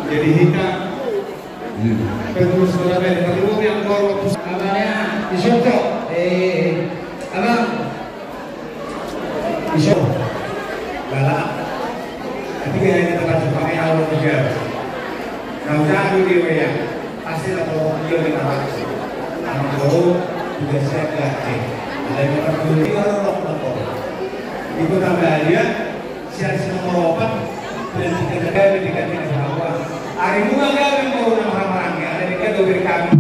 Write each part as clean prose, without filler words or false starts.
Jadi hingga terus sampai ketemu yang baru namanya Isoko apa Isoko galak ketika ini tempat pakai awal juga kalau jauh di ya pasti atau dia menawar kalau juga saya kerja ada yang berdiri orang itu tambah dia siapa semua obat dan kita dikatakan bahwa hari bunga kami mau nama-namanya ada di kategori kami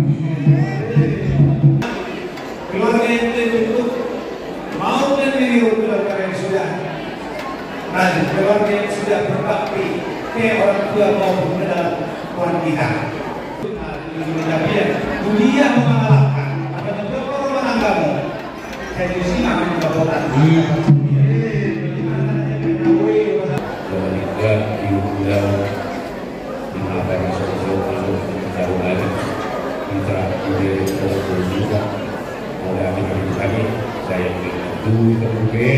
keluarga yang terbentuk mau dan meniru keluarga yang sudah dan keluarga yang sudah berbakti ke orang tua maupun keluarga kita dunia mengalahkan apa juga orang menanggamu saya di sini akan melakukan saya itu terbuka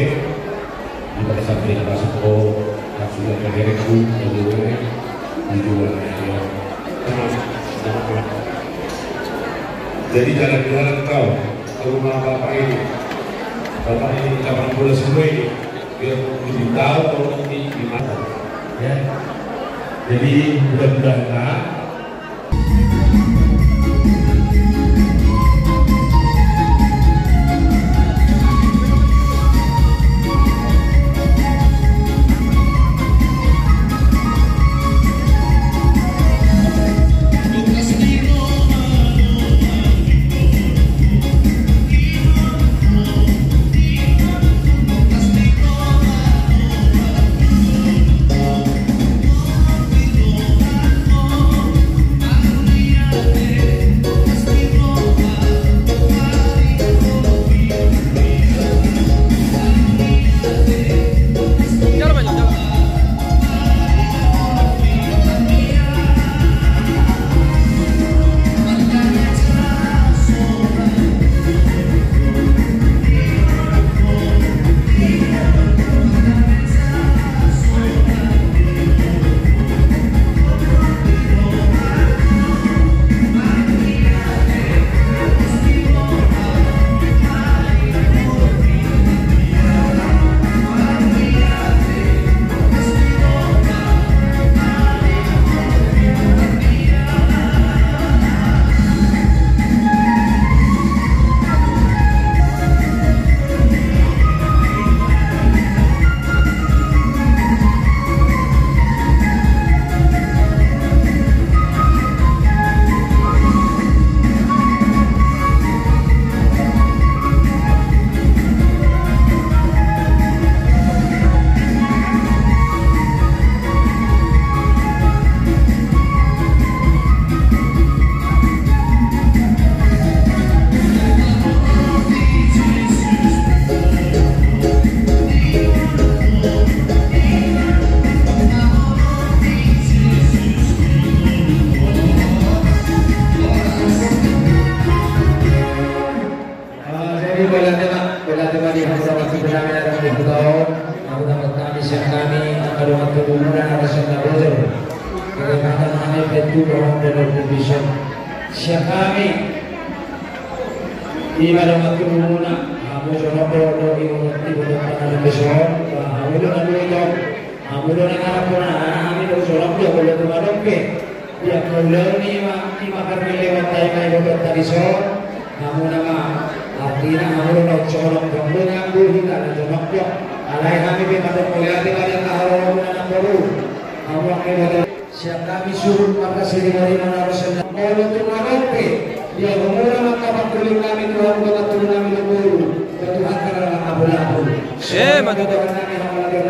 pada sampai Pasco yang sudah tergerekku jadi jalan-jalan kau ke rumah bapak ini kita bola semua ini biar lebih tahu kalau nanti gimana ya jadi mudah-mudahan siap kami di pada waktu muna kamu coba berdoa di bulan besok kamu dengan itu kamu dengan apa kami itu sholat dia boleh kemarin ke dia pulang ni makan lewat tayang itu tadi sore kamu nama artinya kamu nak sholat kamu yang dulu kita nak sholat dia alai kami pada kuliah di pada tahun mana baru kamu akan siap kami suruh maka seremoni Rasulullah kalau kemarin ke dia mengulang maka berkuling kami Tuhan mengatur kami lebur Tuhan karena abu-abu maka Tuhan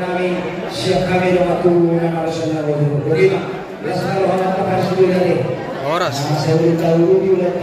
kami siap kami mengatur Rasulullah bagaimana ya selalu Allah kabar sudah dari orang saya tahu di ulang